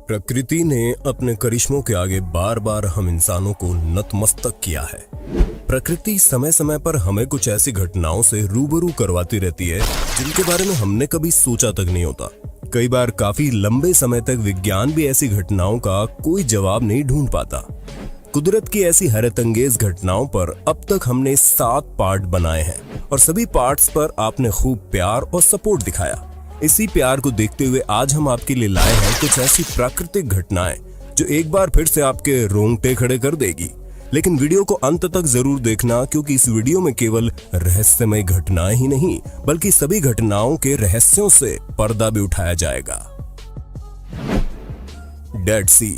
प्रकृति ने अपने करिश्मों के आगे बार बार हम इंसानों को नतमस्तक किया है। प्रकृति समय समय पर हमें कुछ ऐसी घटनाओं से रूबरू करवाती रहती है जिनके बारे में हमने कभी सोचा तक नहीं होता। कई बार काफी लंबे समय तक विज्ञान भी ऐसी घटनाओं का कोई जवाब नहीं ढूंढ पाता। कुदरत की ऐसी हैरतअंगेज घटनाओं पर अब तक हमने 7 पार्ट बनाए हैं और सभी पार्ट्स पर आपने खूब प्यार और सपोर्ट दिखाया। इसी प्यार को देखते हुए आज हम आपके लिए लाए हैं कुछ ऐसी प्राकृतिक घटनाएं जो एक बार फिर से आपके रोंगटे खड़े कर देगी। लेकिन वीडियो को अंत तक जरूर देखना, क्योंकि इस वीडियो में केवल रहस्यमय घटनाएं ही नहीं बल्कि सभी घटनाओं के रहस्यों से पर्दा भी उठाया जाएगा। डेड सी।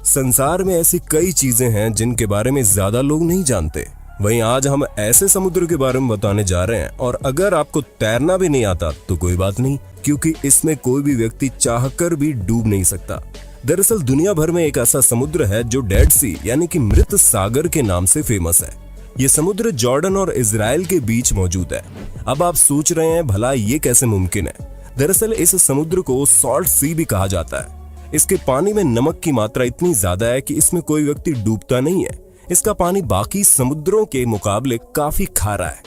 संसार में ऐसी कई चीजें हैं जिनके बारे में ज्यादा लोग नहीं जानते। वहीं आज हम ऐसे समुद्र के बारे में बताने जा रहे हैं, और अगर आपको तैरना भी नहीं आता तो कोई बात नहीं, क्योंकि इसमें कोई भी व्यक्ति चाहकर भी डूब नहीं सकता। दरअसल दुनिया भर में एक ऐसा समुद्र है जो डेड सी यानी कि मृत सागर के नाम से फेमस है। ये समुद्र जॉर्डन और इजराइल के बीच मौजूद है। अब आप सोच रहे हैं भला ये कैसे मुमकिन है। दरअसल इस समुद्र को सॉल्ट सी भी कहा जाता है। इसके पानी में नमक की मात्रा इतनी ज्यादा है कि इसमें कोई व्यक्ति डूबता नहीं है। इसका पानी बाकी समुद्रों के मुकाबले काफी खारा है,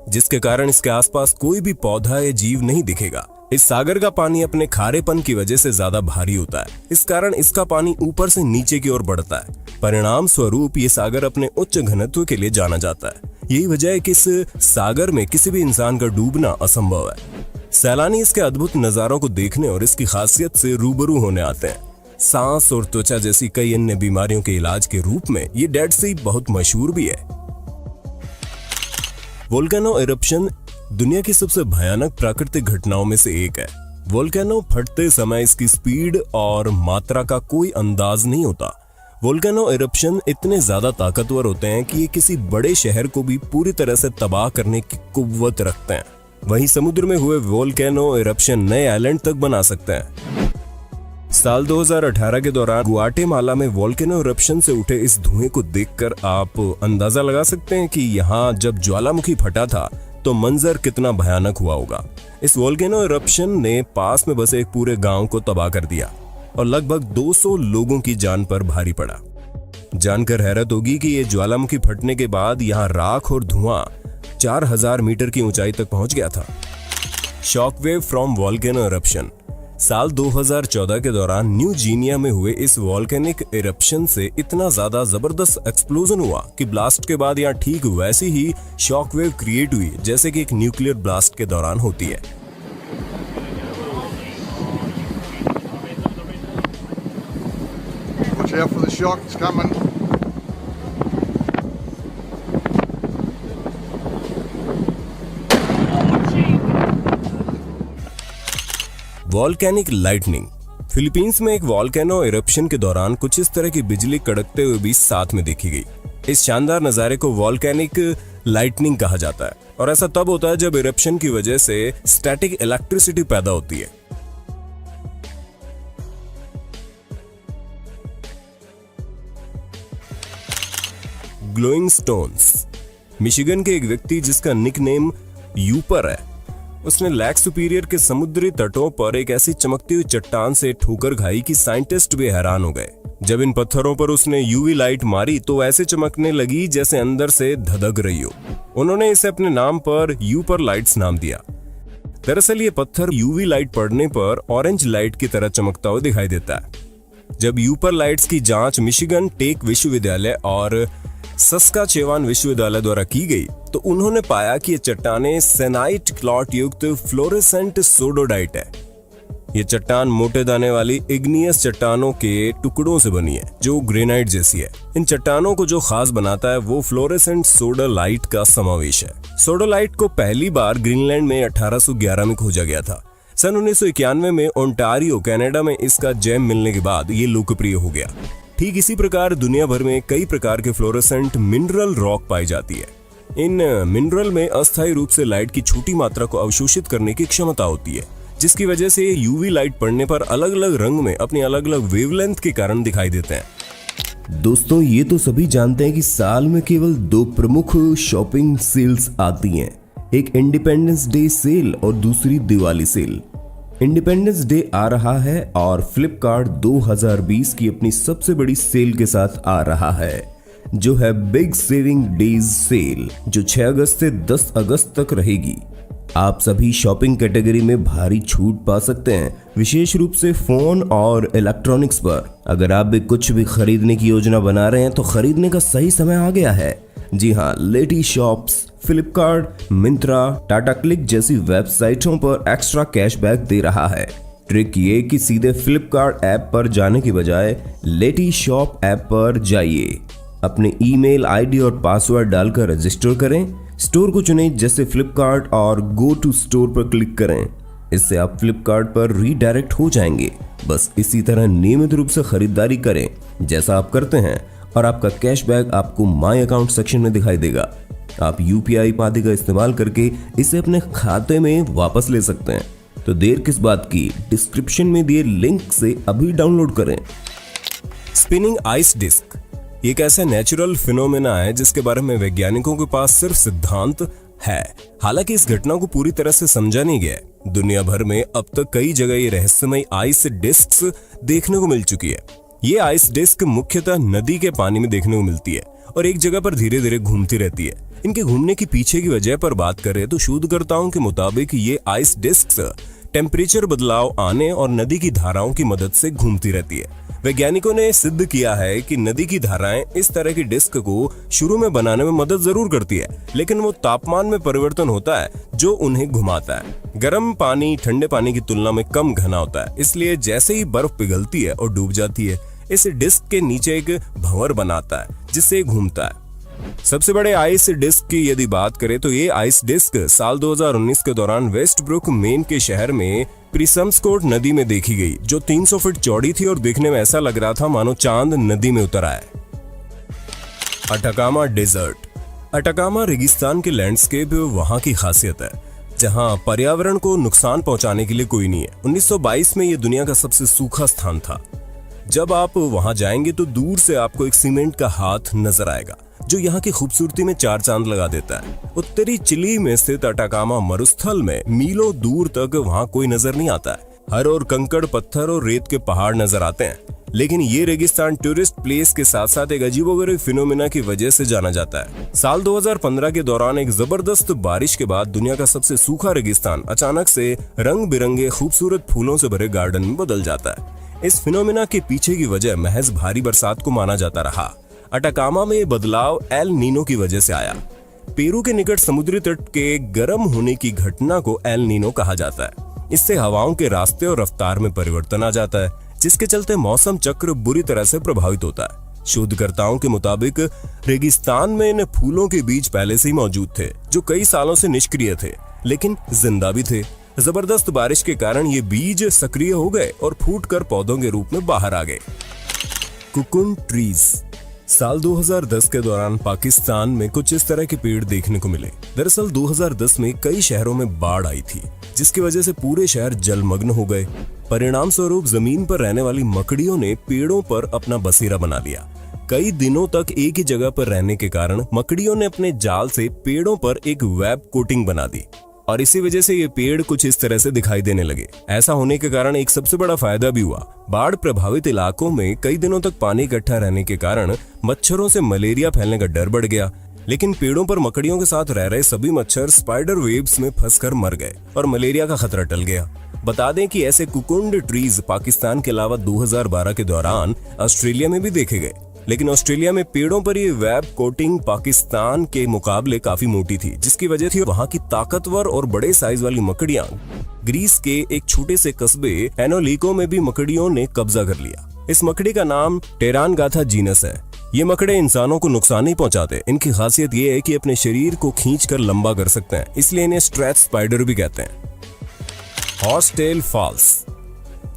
जिसके कारण इसके आसपास कोई भी पौधा या जीव नहीं दिखेगा। इस सागर का पानी अपने खारेपन की वजह से ज्यादा भारी होता है। इस कारण इसका पानी ऊपर से नीचे की ओर बढ़ता है। परिणाम स्वरूप ये सागर अपने उच्च घनत्व के लिए जाना जाता है। यही वजह है कि इस सागर में किसी भी इंसान का डूबना असंभव है। सैलानी इसके अद्भुत नजारों को देखने और इसकी खासियत से रूबरू होने आते हैं। सांस और त्वचा जैसी कई अन्य बीमारियों के इलाज के रूप में ये डेड सी बहुत मशहूर भी है। वोल्केनो इरप्शन दुनिया की सबसे भयानक प्राकृतिक घटनाओं में से एक है। वोल्केनो फटते समय इसकी स्पीड और मात्रा का कोई अंदाज नहीं होता। वोल्केनो इरप्शन इतने ज्यादा ताकतवर होते हैं कि ये किसी बड़े शहर को भी पूरी तरह से तबाह करने की कुव्वत रखते हैं। वहीं समुद्र में हुए वोल्केनो इरप्शन नए आइलैंड तक बना सकते हैं। साल 2018 के दौरान गुआटेमाला में वोल्केनो इरप्शन से उठे इस धुएं को देखकर आप अंदाजा लगा सकते हैं कि यहाँ जब ज्वालामुखी फटा था तो मंजर कितना भयानक हुआ होगा। इस वोल्केनो इरप्शन ने पास में बसे एक पूरे गांव को तबाह कर दिया और लगभग 200 लोगों की जान पर भारी पड़ा। जानकर हैरत होगी कि ये ज्वालामुखी फटने के बाद यहाँ राख और धुआं 4000 मीटर की ऊंचाई तक पहुंच गया था। Shockwave from volcano eruption. साल 2014 के दौरान न्यू गिनिया में हुए इस वोल्केनिक इरप्शन से इतना ज्यादा जबरदस्त एक्सप्लोजन हुआ कि ब्लास्ट के बाद यहाँ ठीक वैसी ही शॉकवेव क्रिएट हुई जैसे कि एक न्यूक्लियर ब्लास्ट के दौरान होती है। Watch out for the shock, it's coming. Volcanic lightning. Philippines में एक वॉल्केनो इरप्शन के दौरान कुछ इस तरह की बिजली कड़कते हुए भी साथ में देखी गई। इस शानदार नजारे को वॉल्केनिक लाइटनिंग कहा जाता है, और ऐसा तब होता है जब इरप्शन की वजह से स्टैटिक इलेक्ट्रिसिटी पैदा होती है। Glowing stones. मिशिगन के एक व्यक्ति जिसका निकनेम यूपर है, उसने लेक सुपीरियर के समुद्री तटों पर एक ऐसी चमकती हुई चट्टान से ठोकर खाई कि साइंटिस्ट भी हैरान हो गए। जब इन पत्थरों पर उसने यूवी लाइट मारी तो ऐसे चमकने लगी जैसे अंदर से धधक रही हो। उन्होंने इसे अपने नाम पर यूपर लाइट्स नाम दिया। दरअसल ये पत्थर यूवी लाइट पड़ने पर ऑरेंज लाइट की तरह चमकता हुआ दिखाई देता है। जब यूपर लाइट्स की जांच मिशिगन टेक विश्वविद्यालय और सस्काचेवान विश्वविद्यालय द्वारा की गई तो उन्होंने पाया कि ये चट्टानें सेनाइट क्लॉट युक्त फ्लोरेसेंट सोडोडाइट है। ये चट्टान मोटे दाने वाली इग्नियस चट्टानों के टुकड़ों से बनी है जो ग्रेनाइट जैसी है। इन चट्टानों को जो खास बनाता है वो फ्लोरेसेंट सोडोलाइट का समावेश है। सोडोलाइट को पहली बार ग्रीनलैंड में 1811 में खोजा गया था। सन 1991 में ओंटारियो कनाडा में इसका जैम मिलने के बाद ये लोकप्रिय हो गया। ठीक इसी प्रकार दुनिया भर में कई प्रकार के फ्लोरेसेंट मिनरल रॉक पाई जाती है। इन मिनरल में अस्थायी रूप से लाइट की छोटी मात्रा को अवशोषित करने की क्षमता होती है, जिसकी वजह से यूवी लाइट पड़ने पर अलग अलग रंग में अपनी अलग अलग वेवलेंथ के कारण दिखाई देते हैं। दोस्तों, ये तो सभी जानते हैं कि साल में केवल 2 प्रमुख शॉपिंग सेल्स आती हैं, एक इंडिपेंडेंस डे सेल और दूसरी दिवाली सेल। इंडिपेंडेंस डे आ रहा है और फ्लिपकार्ट 2020 की अपनी सबसे बड़ी सेल के साथ आ रहा है, जो है बिग सेविंग डेज सेल, जो 6 अगस्त से 10 अगस्त तक रहेगी। आप सभी शॉपिंग कैटेगरी में भारी छूट पा सकते हैं, विशेष रूप से फोन और इलेक्ट्रॉनिक्स पर। अगर आप भी कुछ भी खरीदने की योजना बना रहे हैं तो खरीदने का सही समय आ गया है। जी हाँ, लेटी शॉप्स, फ्लिपकार्ट, मिंत्रा, टाटा क्लिक जैसी वेबसाइटों पर एक्स्ट्रा कैशबैक दे रहा है। ट्रिक ये कि सीधे फ्लिपकार्ट ऐप पर जाने की बजाय लेटी शॉप ऐप पर जाइए, अपने ईमेल आईडी और पासवर्ड डालकर रजिस्टर करें, स्टोर को चुनें जैसे फ्लिपकार्ट और गो टू स्टोर पर क्लिक करें। इससे आप फ्लिपकार्ट पर रीडायरेक्ट हो जाएंगे। बस इसी तरह नियमित रूप से खरीदारी करें जैसा आप करते हैं और आपका कैशबैक आपको माई अकाउंट सेक्शन में दिखाई देगा। आप यूपीआई पादी का इस्तेमाल करके इसे अपने खाते में वापस ले सकते हैं। तो देर किस बात की, डिस्क्रिप्शन में दिए लिंक से अभी डाउनलोड करें। स्पिनिंग आइस डिस्क एक ऐसा नेचुरल फिनोमेना है जिसके बारे में वैज्ञानिकों के पास सिर्फ सिद्धांत है। हालांकि इस घटना को पूरी तरह से समझा नहीं गया। दुनिया भर में अब तक कई जगह ये रहस्यमय आइस डिस्क्स देखने को मिल चुकी है। ये आइस डिस्क मुख्यतः नदी के पानी में देखने को मिलती है और एक जगह पर धीरे धीरे घूमती रहती है। इनके घूमने की पीछे की वजह पर बात करें तो शोधकर्ताओं के मुताबिक ये आइस डिस्क्स टेम्परेचर बदलाव आने और नदी की धाराओं की मदद से घूमती रहती है। वैज्ञानिकों ने सिद्ध किया है कि नदी की धाराएं इस तरह की डिस्क को शुरू में बनाने में मदद जरूर करती है, लेकिन वो तापमान में परिवर्तन होता है जो उन्हें घुमाता है। गर्म पानी ठंडे पानी की तुलना में कम घना होता है, इसलिए जैसे ही बर्फ पिघलती है और डूब जाती है, इस डिस्क के नीचे एक भंवर बनाता है जिससे घूमता है। सबसे बड़े आइस डिस्क की यदि बात करें तो ये आइस डिस्क साल 2019 के दौरान वेस्टब्रुक मेन के शहर में प्रिसम्सकोट नदी में देखी गई, जो 300 फीट चौड़ी थी और देखने में ऐसा लग रहा था मानो चांद नदी में उतर आया। Atacama desert. अटाकामा रेगिस्तान के लैंडस्केप वहां की खासियत है, जहां पर्यावरण को नुकसान पहुंचाने के लिए कोई नहीं है। 1922 में यह दुनिया का सबसे सूखा स्थान था। जब आप वहां जाएंगे तो दूर से आपको एक सीमेंट का हाथ नजर आएगा जो यहाँ की खूबसूरती में 4 चांद लगा देता है। उत्तरी चिली में स्थित अटाकामा मरुस्थल में मीलों दूर तक वहाँ कोई नजर नहीं आता है। हर ओर कंकड़ पत्थर और रेत के पहाड़ नजर आते हैं, लेकिन ये रेगिस्तान टूरिस्ट प्लेस के साथ साथ एक अजीबोगरीब फिनोमेना की वजह से जाना जाता है। साल 2015 के दौरान एक जबरदस्त बारिश के बाद दुनिया का सबसे सूखा रेगिस्तान अचानक से रंग बिरंगे खूबसूरत फूलों से भरे गार्डन में बदल जाता है। इस फिनोमेना के पीछे की वजह महज भारी बरसात को माना जाता रहा। अटाकामा में बदलाव एल नीनो की वजह से आया। पेरू के निकट समुद्री तट के गर्म होने की घटना को एल नीनो कहा जाता है। इससे हवाओं के रास्ते और रफ्तार में परिवर्तन आ जाता है, जिसके चलते मौसम चक्र बुरी तरह से प्रभावित होता है। शोधकर्ताओं के मुताबिक रेगिस्तान में इन फूलों के बीज पहले से ही मौजूद थे, जो कई सालों से निष्क्रिय थे लेकिन जिंदा भी थे। जबरदस्त बारिश के कारण ये बीज सक्रिय हो गए और फूटकर पौधों के रूप में बाहर आ गए। Cocoon trees. साल 2010 के दौरान पाकिस्तान में कुछ इस तरह के पेड़ देखने को मिले। दरअसल 2010 में कई शहरों में बाढ़ आई थी, जिसकी वजह से पूरे शहर जलमग्न हो गए। परिणाम स्वरूप जमीन पर रहने वाली मकड़ियों ने पेड़ों पर अपना बसेरा बना लिया। कई दिनों तक एक ही जगह पर रहने के कारण मकड़ियों ने अपने जाल से पेड़ों पर एक वेब कोटिंग बना दी और इसी वजह से ये पेड़ कुछ इस तरह से दिखाई देने लगे। ऐसा होने के कारण एक सबसे बड़ा फायदा भी हुआ। बाढ़ प्रभावित इलाकों में कई दिनों तक पानी इकट्ठा रहने के कारण मच्छरों से मलेरिया फैलने का डर बढ़ गया, लेकिन पेड़ों पर मकड़ियों के साथ रह रहे सभी मच्छर स्पाइडर वेब्स में फंसकर मर गए और मलेरिया का खतरा टल गया। बता दें कि ऐसे कुकुंड ट्रीज पाकिस्तान के अलावा 2012 के दौरान ऑस्ट्रेलिया में भी देखे गए, लेकिन ऑस्ट्रेलिया में पेड़ों पर ये वेब कोटिंग पाकिस्तान के मुकाबले काफी मोटी थी, जिसकी वजह थी वहां की ताकतवर और बड़े साइज वाली मकड़ियां। ग्रीस के एक छोटे से कस्बे एनोलिको में भी मकड़ियों ने कब्जा कर लिया। इस मकड़ी का नाम टेरानगाथा जीनस है। ये मकड़े इंसानों को नुकसान नहीं पहुंचाते। इनकी खासियत ये है कि अपने शरीर को खींचकर लंबा कर सकते हैं, इसलिए इन्हें स्ट्रेच स्पाइडर भी कहते हैं। Horsetail Falls.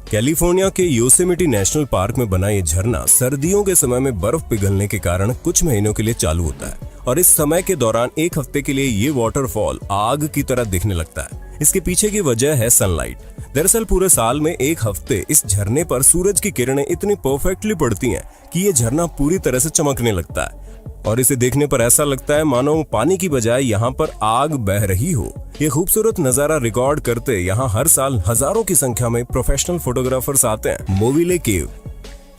कैलिफोर्निया के योसेमिटी नेशनल पार्क में बना ये झरना सर्दियों के समय में बर्फ पिघलने के कारण कुछ महीनों के लिए चालू होता है और इस समय के दौरान एक हफ्ते के लिए ये वाटरफॉल आग की तरह दिखने लगता है। इसके पीछे की वजह है सनलाइट। दरअसल पूरे साल में एक हफ्ते इस झरने पर सूरज की किरणें इतनी परफेक्टली पड़ती हैं कि ये झरना पूरी तरह से चमकने लगता है। और इसे देखने पर ऐसा लगता है मानो पानी की बजाय यहाँ पर आग बह रही हो। ये खूबसूरत नजारा रिकॉर्ड करते यहाँ हर साल हजारों की संख्या में प्रोफेशनल फोटोग्राफर्स आते हैं। मोविले केव।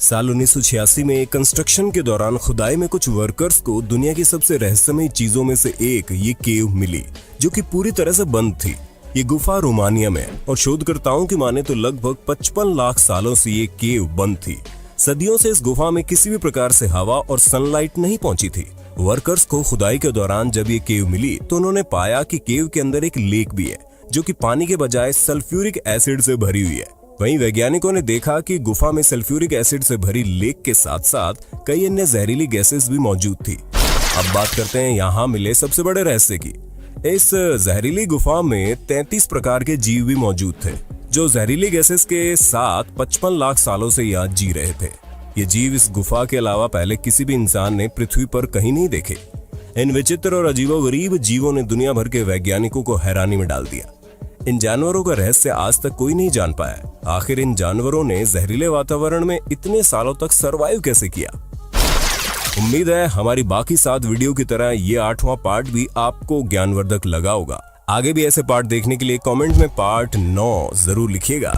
साल 1986 में कंस्ट्रक्शन के दौरान खुदाई में कुछ वर्कर्स को दुनिया की सबसे रहस्यमयी चीजों में से एक ये केव मिली, जो कि पूरी तरह से बंद थी। ये गुफा रोमानिया में है और शोधकर्ताओं की माने तो लगभग 55 लाख सालों से ये केव बंद थी। सदियों से इस गुफा में किसी भी प्रकार से हवा और सनलाइट नहीं पहुंची थी। वर्कर्स को खुदाई के दौरान जब ये केव मिली तो उन्होंने पाया कि केव के अंदर एक लेक भी है, जो कि पानी के बजाय सल्फ्यूरिक एसिड से भरी हुई है। वहीं वैज्ञानिकों ने देखा कि गुफा में सल्फ्यूरिक एसिड से भरी लेक के साथ साथ कई अन्य जहरीली गैसेस भी मौजूद थी। अब बात करते हैं यहाँ मिले सबसे बड़े रहस्य की। इस जहरीली गुफा में 33 प्रकार के जीव भी मौजूद थे, जो जहरीली गैसेस के साथ 55 लाख सालों से यहाँ जी रहे थे। ये जीव इस गुफा के अलावा पहले किसी भी इंसान ने पृथ्वी पर कहीं नहीं देखे। इन विचित्र और अजीबोगरीब जीवों ने दुनिया भर के वैज्ञानिकों को हैरानी में डाल दिया। इन जानवरों का रहस्य आज तक कोई नहीं जान पाया। आखिर इन जानवरों ने जहरीले वातावरण में इतने सालों तक सरवाइव कैसे किया। उम्मीद है हमारी बाकी 7 वीडियो की तरह ये 8वां पार्ट भी आपको ज्ञानवर्धक लगा होगा। आगे भी ऐसे पार्ट देखने के लिए कमेंट में पार्ट 9 जरूर लिखिएगा।